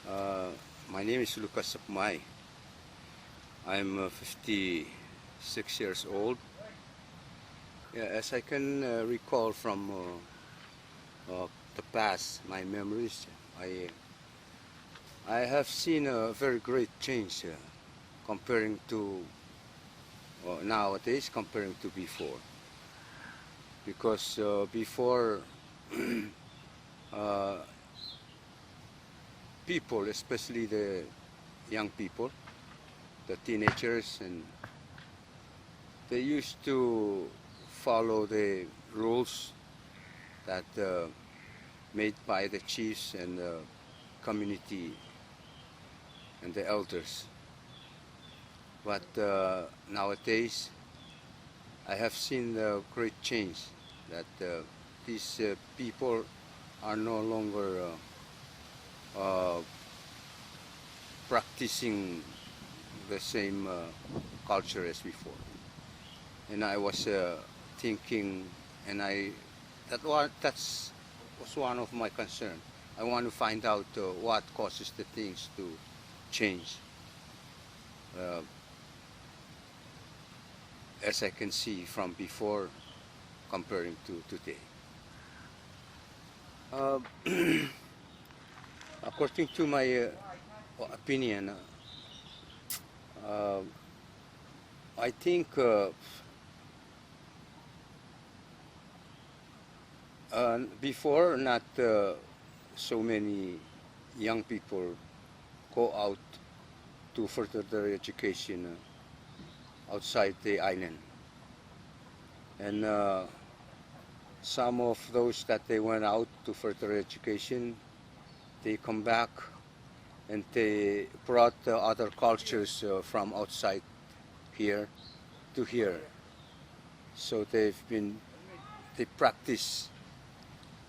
Uh, my name is Lucas Sapeymai. I'm 56 years old. Yeah, as I can recall from the past, my memories, I I have seen a very great change comparing to nowadays, comparing to before. Because before, uh, people, especially the young people, the teenagers, and they used to follow the rules that made by the chiefs and the community and the elders. But nowadays, I have seen the great change that these people are no longer practicing the same culture as before. And I was thinking, and that's was one of my concern. I want to find out what causes the things to change. Uh, as I can see from before comparing to today. Uh, according to my opinion, uh, I think before not so many young people go out to further their education outside the island. And some of those that they went out to further education, they come back and they brought other cultures from outside here to here. So they practice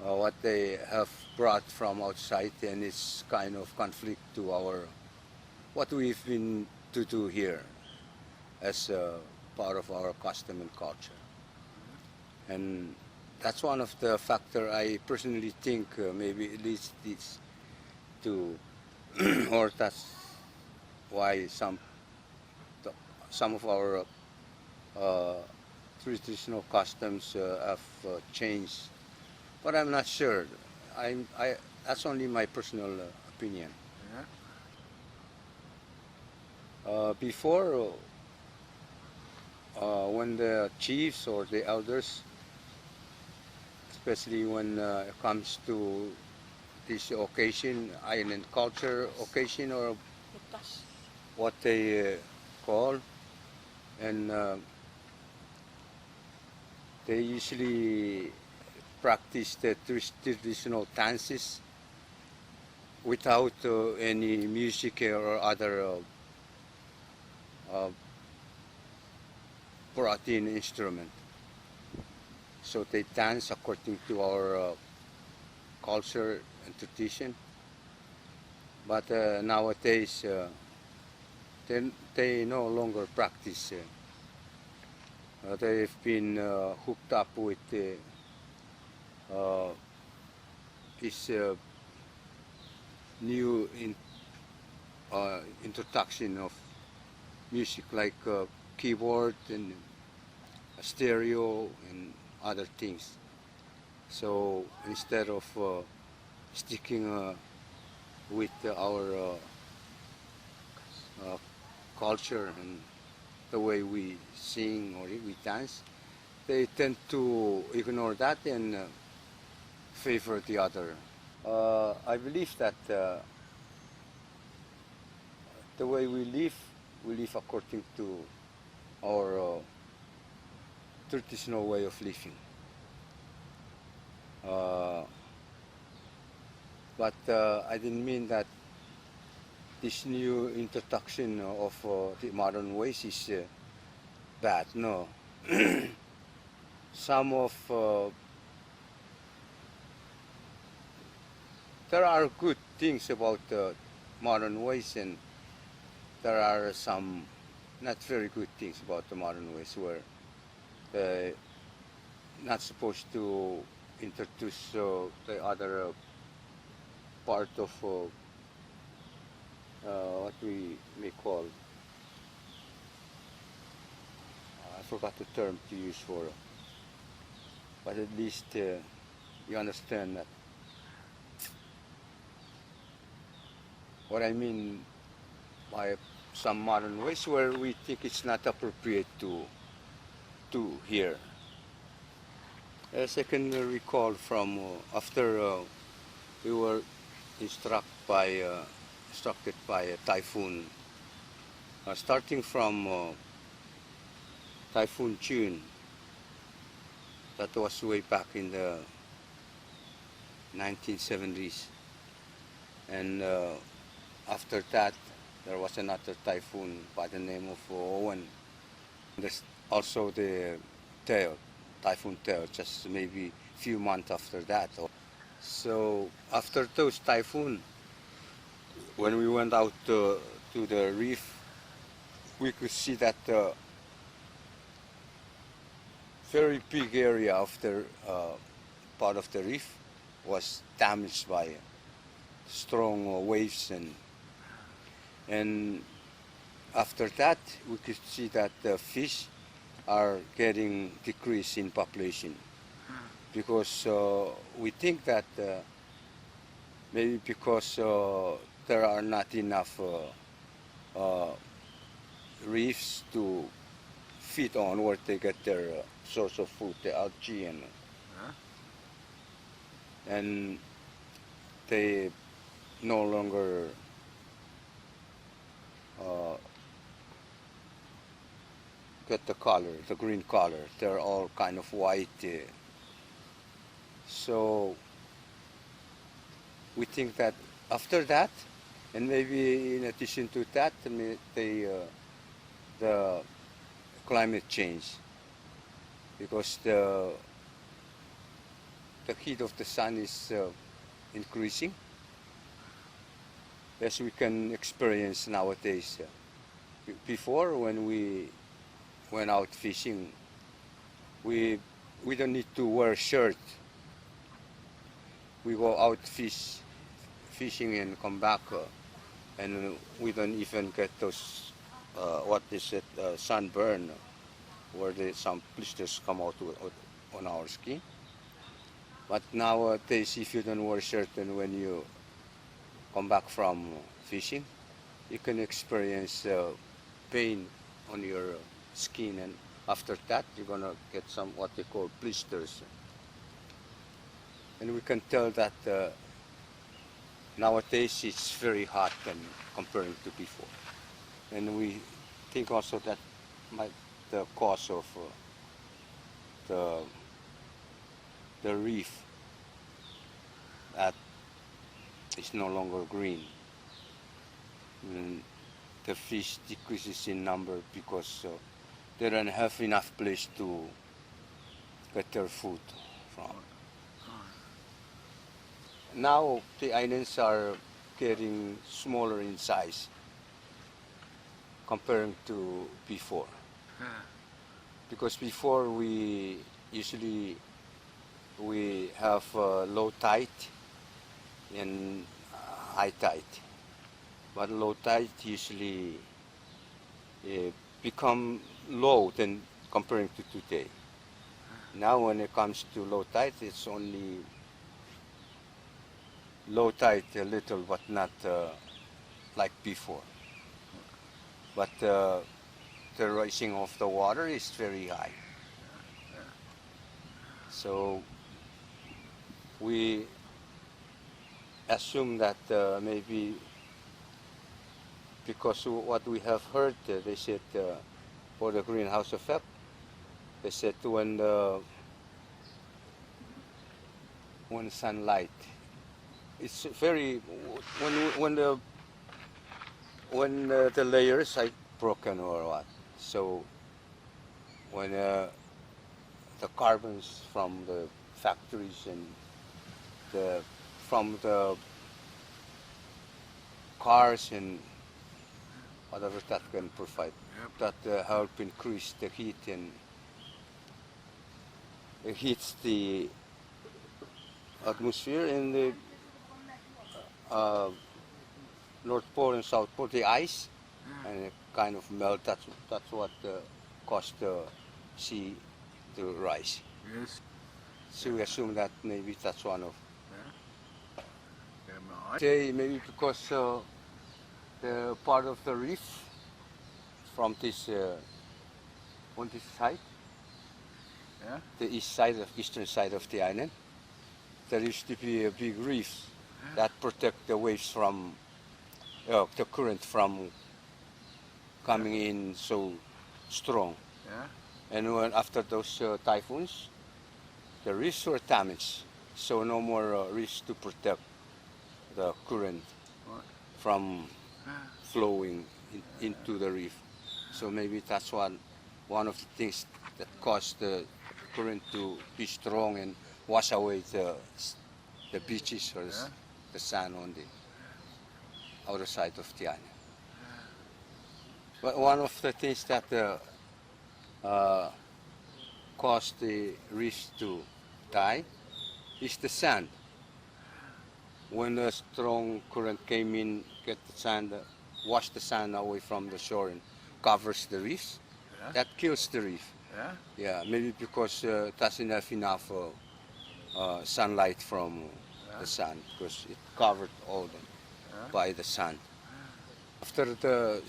what they have brought from outside, and it's kind of conflict to what we've been to do here as part of our custom and culture. And that's one of the factor I personally think maybe it leads this to, or that's why some of our uh, traditional customs have changed. But I'm not sure. That's only my personal opinion. Before, when the chiefs or the elders, especially when it comes to this occasion, island culture occasion, or what they call, and they usually practice the traditional dances without any music or other brought in instrument. So they dance according to our culture and tradition. But nowadays, they no longer practice. They've been hooked up with this new introduction of music like keyboard and stereo and other things. So instead of sticking with our culture and the way we sing or we dance, they tend to ignore that and favor the other. I believe that the way we live according to our traditional way of living. But I didn't mean that this new introduction of the modern ways is bad. No. Some of there are good things about modern ways, and there are some not very good things about the modern ways where they're not supposed to introduce the other part of what we may call, I forgot the term to use for, but at least you understand that what I mean by some modern ways where we think it's not appropriate to hear. As I can recall from after we were instructed by a typhoon, starting from Typhoon June, that was way back in the 1970s, and after that there was another typhoon by the name of Owen. There's also the Typhoon Tail, just maybe few months after that. So after those typhoon, when we went out to the reef, we could see that very big area of the part of the reef was damaged by strong waves, and after that we could see that the fish are getting decreased in population, because we think that maybe because there are not enough reefs to feed on where they get their source of food, the algae, and they no longer get the color, the green color. They're all kind of white. So we think that after that, and maybe in addition to that, the climate change, because the heat of the sun is increasing, as we can experience nowadays. Before, when we went out fishing, we don't need to wear a shirt. We go out fishing and come back, and we don't even get those sunburn, where some blisters come out on our skin. But nowadays, if you don't wear a shirt, and when you come back from fishing, you can experience pain on your skin, and after that you're gonna get some what they call blisters. And we can tell that nowadays it's very hot comparing to before. And we think also that the cause of the reef that is no longer green. And the fish decreases in number because they don't have enough place to get their food from. Now the islands are getting smaller in size comparing to before. Because before we have low tide and high tide, but low tide usually become low than comparing to today. Now when it comes to low tide, it's only low tide a little, but not like before. But the rising of the water is very high. So we assume that maybe because what we have heard, they said for the greenhouse effect, they said when sunlight, it's very when the layers are broken or what. So when the carbons from the factories and from the cars and whatever that can provide, that help increase the heat, and it heats the atmosphere, and North Pole and South Pole, the ice, and it kind of melt. That's what caused the sea to rise. Yes. So we assume that maybe that's one of. Yeah. Yeah, right. Say maybe because the part of the reef from this on this side, Yeah. the eastern side of the island, there used to be a big reef that protect the waves from the current from coming in so strong. Yeah. And when after those typhoons, the reefs were damaged, so no more reefs to protect the current Right. from flowing into the reef. So maybe that's one of the things that caused the current to be strong and wash away the beaches or Yeah. the sand on the outer side of the island. But one of the things that caused the reefs to die is the sand. When a strong current came in, get the sand, wash the sand away from the shore and covers the reefs, Yeah. that kills the reef. Yeah. Yeah, maybe because it doesn't have enough sunlight from the sun, because it covered all by the sand. After the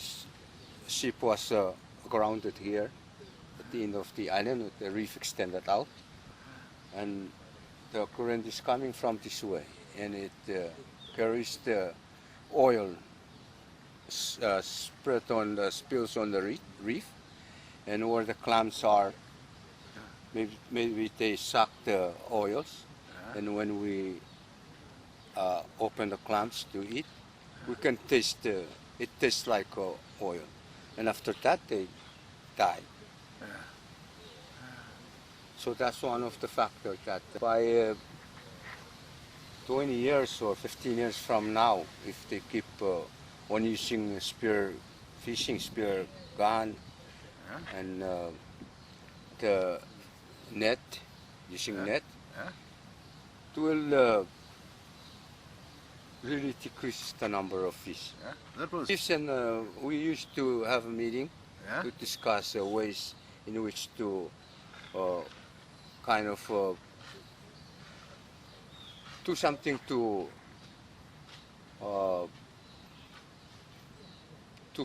ship was grounded here at the end of the island, the reef extended out, and the current is coming from this way, and it carries the oil spread on the spills on the reef, and where the clams are, maybe they suck the oils, and when we open the clams to eat, we can taste it tastes like oil, and after that they die. So that's one of the factors that by 20 years or 15 years from now, if they keep on using spear fishing, spear gun, and the net, using net, it will really decrease the number of fish. Yeah. That was. Fish, and we used to have a meeting Yeah. to discuss ways in which to kind of do something to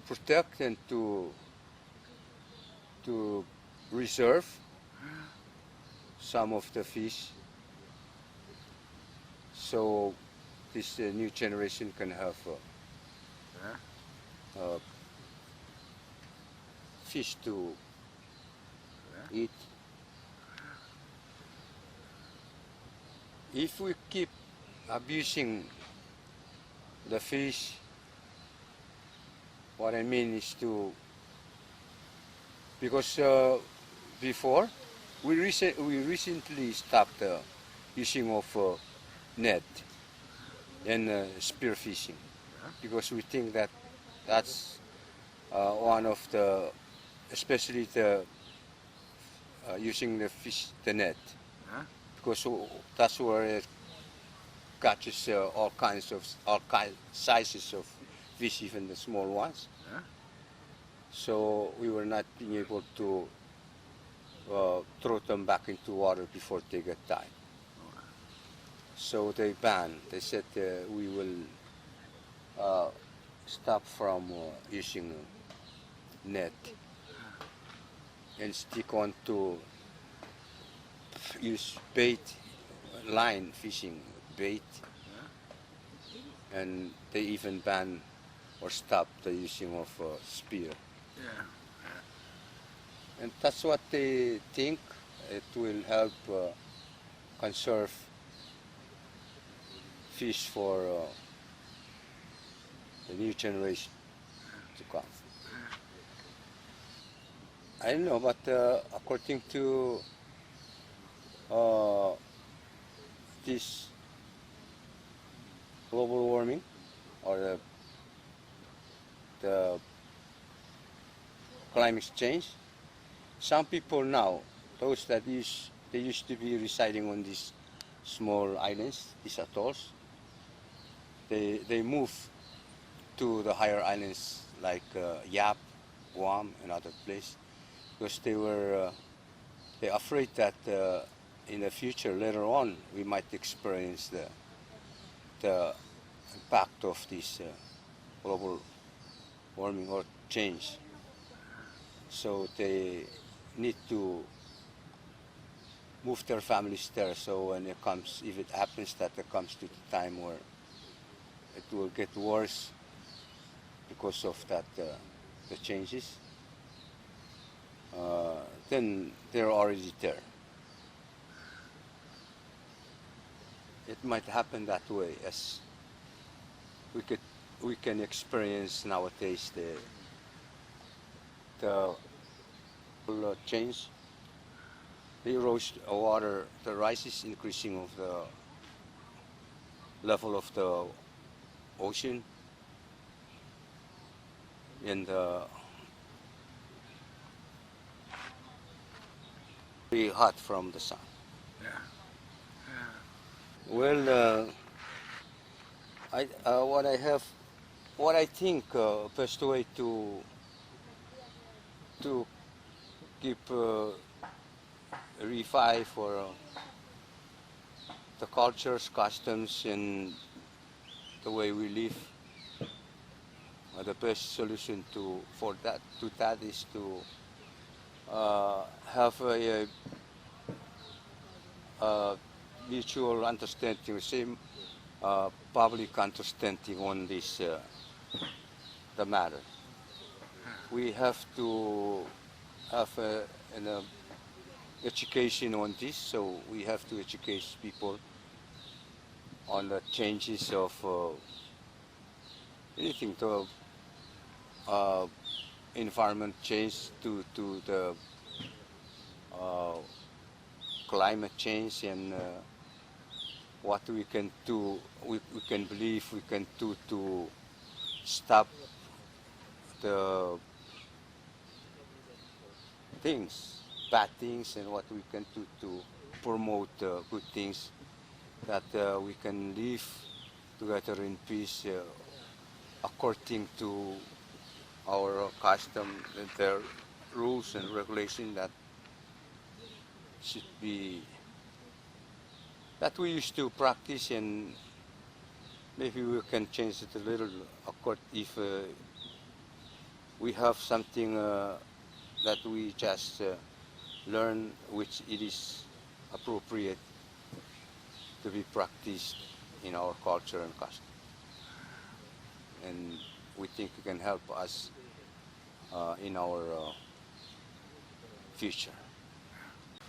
protect and to reserve some of the fish, so this new generation can have fish to eat. If we keep abusing the fish, what I mean is because before we recently stopped using of net and spear fishing, because we think that that's one of the, especially the using the net, because that's where it catches all sizes of fish, even the small ones. So we were not being able to throw them back into water before they get died. So they banned. They said we will stop from using net and stick on to use bait, line fishing, bait, and they even ban or stop the using of spear. And that's what they think. It will help conserve fish for the new generation to come. I don't know, but according to this global warming or the climate change, some people now, those that they used to be residing on these small islands, these atolls, they move to the higher islands like Yap, Guam, and other places, because they're afraid that in the future, later on, we might experience the impact of this global warming or change. So they need to move their families there. So when it comes, if it happens that it comes to the time where it will get worse because of that, the changes, then they're already there. It might happen that way, as we can experience nowadays the change, the erosion of water, the rise is increasing of the level of the ocean, and very hot from the sun. Yeah. Well, what I think best way to keep revive for the cultures, customs, and the way we live. The best solution for that is to have a mutual understanding, same public understanding on this the matter. We have to have an education on this, so we have to educate people on the changes of anything to environment change, to the climate change, and what we can do, we can believe we can do to stop the things, bad things, and what we can do to promote good things, that we can live together in peace according to our custom and their rules and regulations that should be, that we used to practice, and maybe we can change it a little if we have something that we just learn which it is appropriate to be practiced in our culture and custom. And we think it can help us in our future.